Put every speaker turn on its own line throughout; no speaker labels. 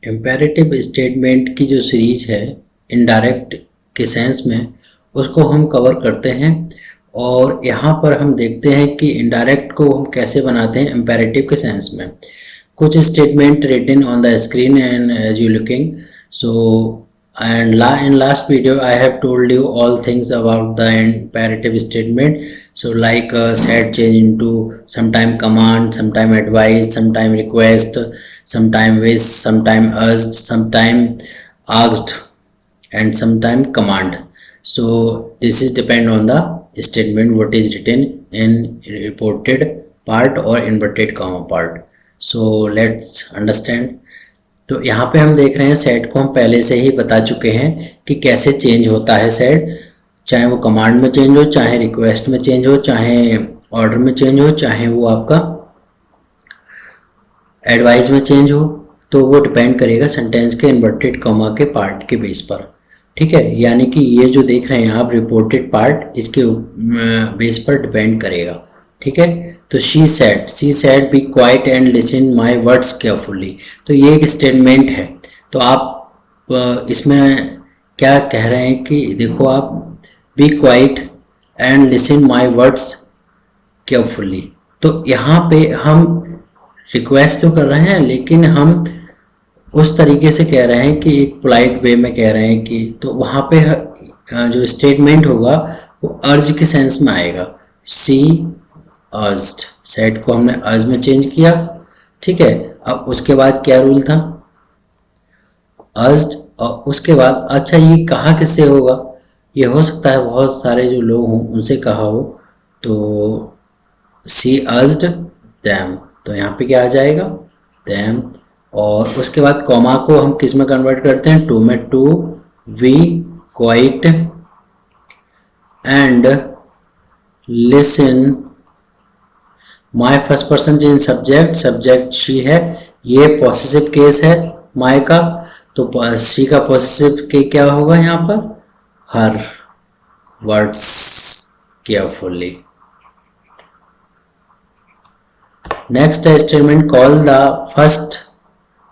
Imperative statement की जो series है इनडायरेक्ट के सेंस में, उसको हम कवर करते हैं। और यहाँ पर हम देखते हैं कि इनडायरेक्ट को हम कैसे बनाते हैं इम्पेरेटिव के सेंस में। कुछ statement written on the screen and as you looking so and in last video I have told you all things about the imperative statement. So like set change into sometime command, sometime advice, sometime request, sometime wish, sometime urged, sometime asked, and sometime command. So this is depend on the statement what is written in reported part or inverted comma part. So let's understand. तो यहाँ पे हम देख रहे हैं set को हम पहले से ही बता चुके हैं कि कैसे चेंज होता है सेट, चाहे वो कमांड में चेंज हो, चाहे रिक्वेस्ट में चेंज हो, चाहे ऑर्डर में चेंज हो, चाहे वो आपका एडवाइस में चेंज हो। तो वो डिपेंड करेगा सेंटेंस के इन्वर्टेड कॉमा के पार्ट के बेस पर, ठीक है। यानी कि ये जो देख रहे हैं आप रिपोर्टेड पार्ट, इसके बेस पर डिपेंड करेगा, ठीक है। तो she said be quiet and listen my words carefully. तो ये एक स्टेटमेंट है। तो आप इसमें क्या कह रहे हैं कि देखो आप be quiet and listen my words carefully. तो यहाँ पे हम रिक्वेस्ट तो कर रहे हैं, लेकिन हम उस तरीके से कह रहे हैं कि एक पोलाइट वे में कह रहे हैं कि, तो वहाँ पे जो स्टेटमेंट होगा वो अर्ज के सेंस में आएगा। सी अर्ज्ड, सेट को हमने अर्ज में चेंज किया, ठीक है। अब उसके बाद क्या रूल था, अर्ज्ड, और उसके बाद अच्छा ये कहा किससे होगा, ये हो सकता है बहुत सारे जो लोग हों उनसे कहा हो। तो सी अर्ज्ड देम, तो यहाँ पे क्या आ जाएगा देम। और उसके बाद कॉमा को हम किस में कन्वर्ट करते हैं, टू में। To we quiet and listen my first person change subject she है, ये पॉसेसिव केस है माई का। तो शी का पॉसेसिव के क्या होगा यहाँ पर, हर words carefully. Next statement call the first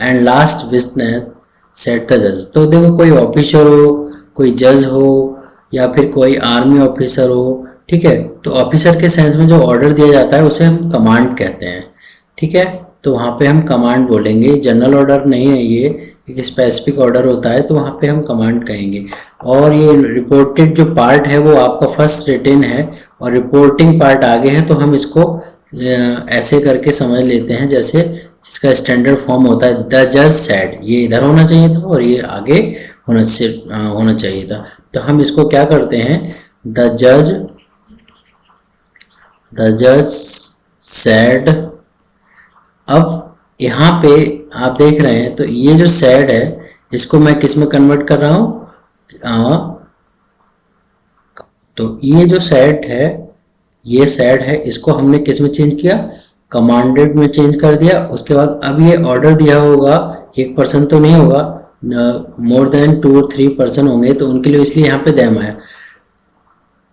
and last witness set the जज। तो देखो कोई ऑफिसर हो, कोई जज हो, या फिर कोई आर्मी ऑफिसर हो, ठीक है। तो ऑफिसर के सेंस में जो ऑर्डर दिया जाता है उसे हम कमांड कहते हैं, ठीक है। तो वहाँ पे हम कमांड बोलेंगे, जनरल ऑर्डर नहीं है, ये एक स्पेसिफिक ऑर्डर होता है, तो वहाँ पे हम कमांड कहेंगे। और ये रिपोर्टेड जो पार्ट है वो आपका फर्स्ट रिटन है और रिपोर्टिंग पार्ट आगे है। तो हम इसको ऐसे करके समझ लेते हैं जैसे इसका स्टैंडर्ड फॉर्म होता है द जज सेड, ये इधर होना चाहिए था और ये आगे होना चाहिए था। तो हम इसको क्या करते हैं, द जज सेड। अब यहाँ पे आप देख रहे हैं, तो ये जो सेड है इसको मैं किस में कन्वर्ट कर रहा हूँ, तो ये जो सेड है, ये सेड है, इसको हमने किस में चेंज किया, कमांडेड में चेंज कर दिया। उसके बाद अब ये ऑर्डर दिया होगा, एक पर्सन तो नहीं होगा, मोर देन 2 और 3 पर्सन होंगे, तो उनके लिए इसलिए यहाँ पे देम आया।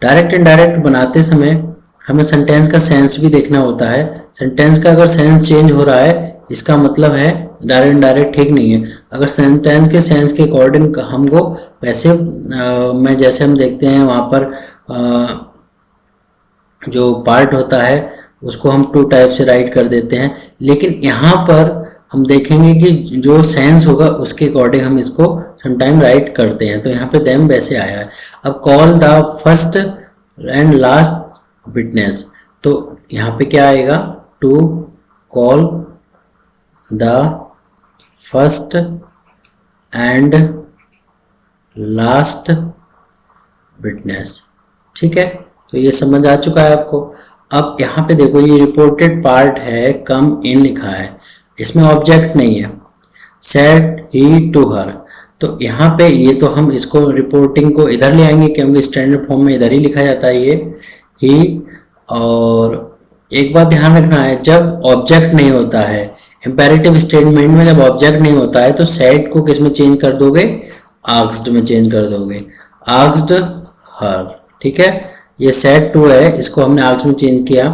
डायरेक्ट इनडायरेक्ट बनाते समय हमें सेंटेंस का सेंस भी देखना होता है। सेंटेंस का अगर सेंस चेंज हो रहा है इसका मतलब है डायरेक्ट इनडायरेक्ट ठीक नहीं है। अगर सेंटेंस के सेंस के अकॉर्डिंग हमको पैसिव में जैसे हम देखते हैं वहाँ पर जो पार्ट होता है उसको हम 2 टाइप से राइट कर देते हैं, लेकिन यहाँ पर हम देखेंगे कि जो सेंस होगा उसके अकॉर्डिंग हम इसको समटाइम राइट करते हैं। तो यहाँ पे देम वैसे आया है। अब call the first and last witness, तो यहाँ पे क्या आएगा, to call the first and last witness, ठीक है। तो ये समझ आ चुका है आपको। अब यहाँ पे देखो ये रिपोर्टेड पार्ट है, कम इन लिखा है, इसमें ऑब्जेक्ट नहीं है। सेड ही टू हर, तो यहाँ पे ये तो हम इसको रिपोर्टिंग को इधर ले आएंगे क्योंकि स्टैंडर्ड फॉर्म में इधर ही लिखा जाता है ये ही। और एक बात ध्यान रखना है, जब ऑब्जेक्ट नहीं होता है इंपेरेटिव स्टेटमेंट में, जब ऑब्जेक्ट नहीं होता है तो सेड को किस में चेंज कर दोगे, आस्क्ड में चेंज कर दोगे, आस्क्ड हर, ठीक है। ये सेड टू है, इसको हमने आस्क्ड में चेंज किया।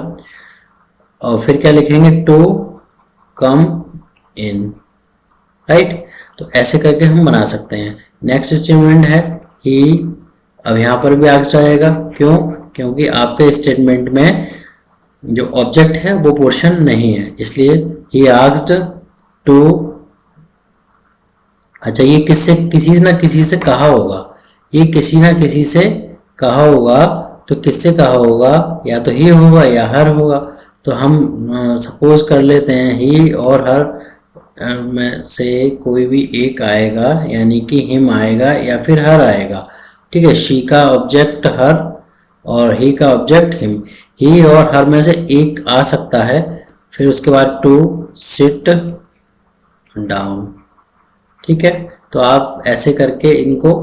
और फिर क्या लिखेंगे, टू कम इन, राइट। तो ऐसे करके हम बना सकते हैं। नेक्स्ट स्टेटमेंट है ही। अब यहाँ पर भी आस्क्ड आएगा, क्यों? क्योंकि आपके स्टेटमेंट में जो ऑब्जेक्ट है वो पोर्शन नहीं है, इसलिए ही आस्क्ड टू। अच्छा, ये किसी ना किसी से कहा होगा, ये किसी ना किसी से कहा होगा, तो किससे कहा होगा? या तो ही होगा या हर होगा। तो हम सपोज कर लेते हैं ही और हर में से कोई भी एक आएगा, यानी कि हिम आएगा या फिर हर आएगा। ठीक है, शी का ऑब्जेक्ट हर और ही का ऑब्जेक्ट हिम। ही और हर में से एक आ सकता है। फिर उसके बाद टू सिट डाउन। ठीक है, तो आप ऐसे करके इनको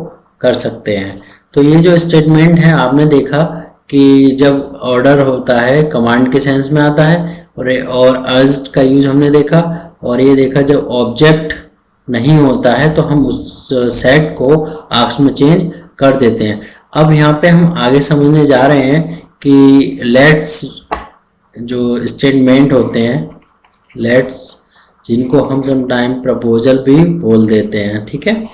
कर सकते हैं। तो ये जो स्टेटमेंट है, आपने देखा कि जब ऑर्डर होता है कमांड के सेंस में आता है, और अर्ज्ड का यूज हमने देखा, और ये देखा जब ऑब्जेक्ट नहीं होता है तो हम उस सेट को आस्क्ड में चेंज कर देते हैं। अब यहाँ पे हम आगे समझने जा रहे हैं कि लेट्स जो स्टेटमेंट होते हैं, लेट्स, जिनको हम समटाइम प्रपोजल भी बोल देते हैं। ठीक है,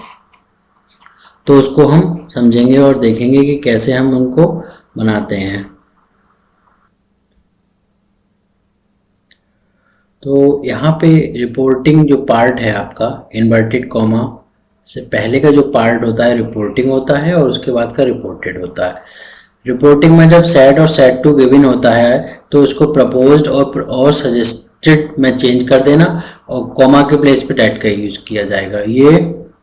तो उसको हम समझेंगे और देखेंगे कि कैसे हम उनको बनाते हैं। तो यहाँ पे रिपोर्टिंग जो पार्ट है आपका, इन्वर्टेड कॉमा से पहले का जो पार्ट होता है रिपोर्टिंग होता है, और उसके बाद का रिपोर्टेड होता है। रिपोर्टिंग में जब सेट और सेट टू गिवन होता है तो उसको प्रपोज्ड और सजेस्टेड में चेंज कर देना, और कॉमा के प्लेस पे डैट का यूज किया जाएगा। ये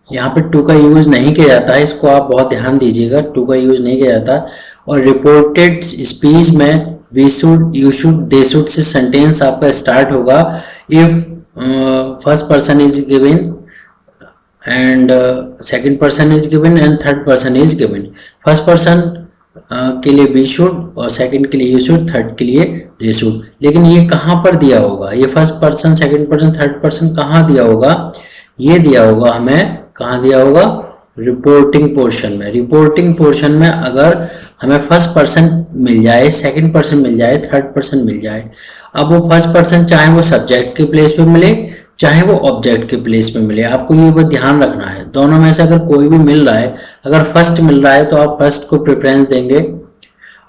यहाँ पे टू का यूज नहीं किया जाता है, इसको आप बहुत ध्यान दीजिएगा, टू का यूज नहीं किया जाता। और रिपोर्टेड स्पीच में we should, you should, they should से सेंटेंस आपका स्टार्ट होगा if first person is given and second person is given and third person is given. First person के लिए वी शुड और सेकंड के लिए यू शुड, थर्ड के लिए दे शुड। लेकिन ये कहाँ पर दिया होगा? ये first person, second person, third person कहाँ दिया होगा? ये दिया होगा हमें, कहाँ दिया होगा? रिपोर्टिंग पोर्शन में। रिपोर्टिंग पोर्शन में अगर हमें फर्स्ट पर्सन मिल जाए, सेकंड पर्सन मिल जाए, थर्ड पर्सन मिल जाए, अब वो फर्स्ट पर्सन चाहे वो सब्जेक्ट के प्लेस पे मिले, चाहे वो ऑब्जेक्ट के प्लेस पे मिले, आपको ये बहुत ध्यान रखना है। दोनों में से अगर कोई भी मिल रहा है, अगर फर्स्ट मिल रहा है तो आप फर्स्ट को प्रेफरेंस देंगे,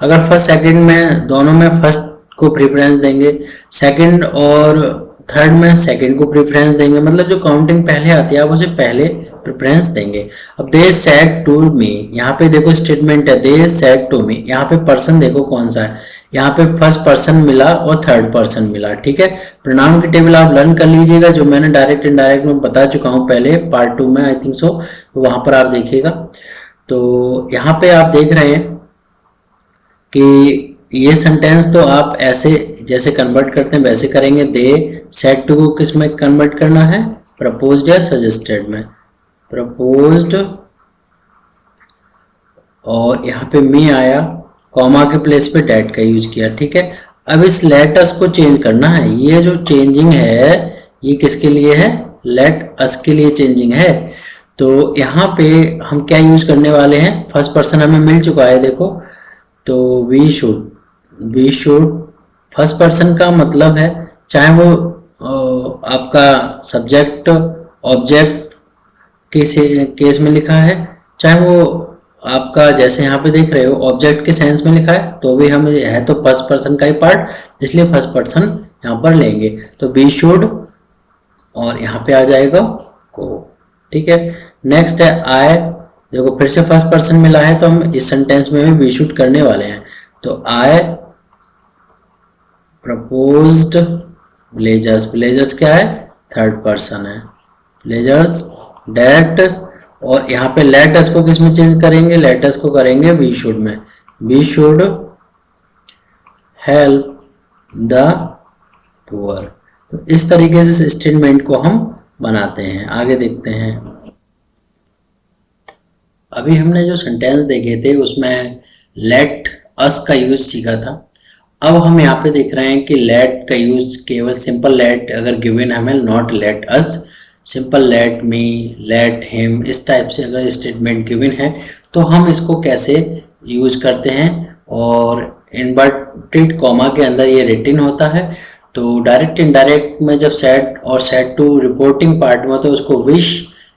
अगर फर्स्ट सेकंड में दोनों में फर्स्ट को प्रेफरेंस देंगे, सेकंड और थर्ड में सेकंड को प्रेफरेंस देंगे। मतलब जो काउंटिंग पहले आती है आप उसे पहले प्रेफरेंस देंगे। अब दे सेड टू मी, यहाँ पे देखो स्टेटमेंट है दे सेड टू मी, यहाँ पे पर्सन देखो कौन सा है, यहाँ पे फर्स्ट पर्सन मिला और थर्ड पर्सन मिला। ठीक है, प्रोनाउन की टेबल आप लर्न कर लीजिएगा, जो मैंने डायरेक्ट इनडायरेक्ट में बता चुका हूँ पहले पार्ट 2 में, आई थिंक सो, तो वहां पर आप देखिएगा। तो यहाँ पे आप देख रहे हैं कि ये सेंटेंस तो आप ऐसे जैसे कन्वर्ट करते हैं वैसे करेंगे। दे सेड टू को किस में कन्वर्ट करना है? प्रपोज्ड या सजेस्टेड में। प्रपोज्ड, और यहाँ पे मी आया, कॉमा के प्लेस पे डैट का यूज किया। ठीक है, अब इस लेट अस को चेंज करना है। ये जो चेंजिंग है ये किसके लिए है? लेट अस के लिए चेंजिंग है। तो यहाँ पे हम क्या यूज करने वाले हैं? फर्स्ट पर्सन हमें मिल चुका है देखो, तो we should, we should first person का मतलब है चाहे वो आपका सब्जेक्ट ऑब्जेक्ट केस में लिखा है, चाहे वो आपका जैसे यहाँ पे देख रहे हो ऑब्जेक्ट के सेंस में लिखा है, तो भी हम है तो फर्स्ट पर्सन का ही पार्ट, इसलिए फर्स्ट पर्सन यहाँ पर लेंगे। तो वी शुड और यहाँ पे आ जाएगा को। ठीक है, नेक्स्ट है आई, देखो फिर से फर्स्ट पर्सन मिला है तो हम इस सेंटेंस में भी वी शुड करने वाले हैं। तो आई प्रपोज्ड ब्लेजर्स, ब्लेजर्स क्या है? थर्ड पर्सन है, ब्लेजर्स डेट, और यहाँ पे लेट अस को किस में चेंज करेंगे? लेट अस को करेंगे वी शुड में। We should help the poor. तो इस तरीके से स्टेटमेंट को हम बनाते हैं। आगे देखते हैं। अभी हमने जो सेंटेंस देखे थे उसमें लेट अस का यूज सीखा था। अब हम यहाँ पे देख रहे हैं कि लेट का यूज केवल सिंपल लेट अगर गिवन हमें, not let us, simple let me, let him, इस टाइप से अगर स्टेटमेंट गिवन है तो हम इसको कैसे यूज करते हैं। और इन्वर्टेड कॉमा के अंदर ये रिटन होता है। तो डायरेक्ट इनडायरेक्ट में जब सेट और सेट टू रिपोर्टिंग पार्ट में तो उसको विश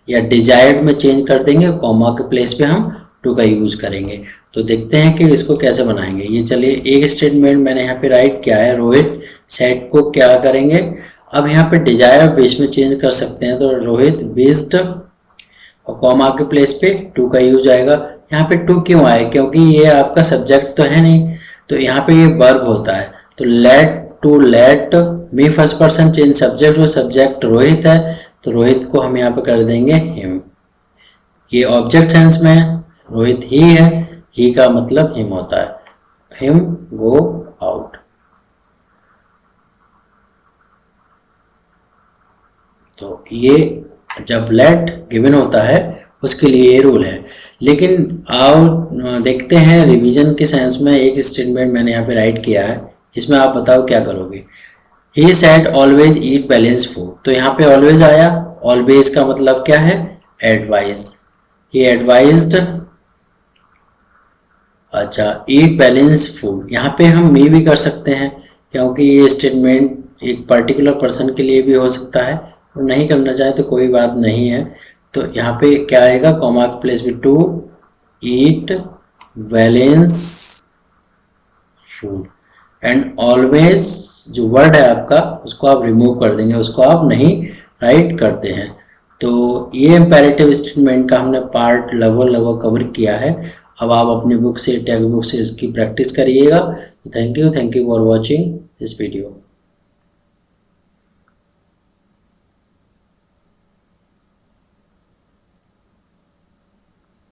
या डिजायर्ड में चेंज कर देंगे, कॉमा के प्लेस पे हम टू का यूज करेंगे। तो देखते हैं कि इसको कैसे बनाएंगे। ये चलिए एक स्टेटमेंट मैंने यहाँ पे राइट किया है, रोहित सेट को क्या करेंगे, अब यहाँ पे डिजायर विश में चेंज कर सकते हैं। तो रोहित विश्ड और कॉमा के प्लेस पे टू का यूज आएगा। यहाँ पे टू क्यों आए, क्योंकि ये आपका सब्जेक्ट तो है नहीं, तो यहाँ पे ये वर्ब होता है। तो let to let me first person change subject, वो सब्जेक्ट रोहित है, तो रोहित को हम यहाँ पे कर देंगे हिम। ये ऑब्जेक्ट सेंस में रोहित ही है, ही का मतलब हिम होता है, हिम गो आउट। तो ये जब लेट गिवन होता है उसके लिए ये रूल है। लेकिन आओ देखते हैं रिवीजन के सेंस में एक स्टेटमेंट मैंने यहाँ पे राइट किया है, इसमें आप बताओ क्या करोगे। He said always eat balance food, तो यहाँ पे ऑलवेज आया, ऑलवेज का मतलब क्या है, एडवाइस। ही एडवाइज्ड, अच्छा ईट बैलेंस फूड, यहाँ पे हम मी भी कर सकते हैं क्योंकि ये स्टेटमेंट एक पर्टिकुलर पर्सन के लिए भी हो सकता है, और नहीं करना चाहे तो कोई बात नहीं है। तो यहाँ पे क्या आएगा, कॉमा के प्लेस में to eat balance food and always जो वर्ड है आपका उसको आप रिमूव कर देंगे, उसको आप नहीं राइट करते हैं। तो ये इम्पेरेटिव स्टेटमेंट का हमने पार्ट लगभग कवर किया है। अब आप अपनी बुक से टेक्स्ट बुक से इसकी प्रैक्टिस करिएगा। Thank you for watching this video.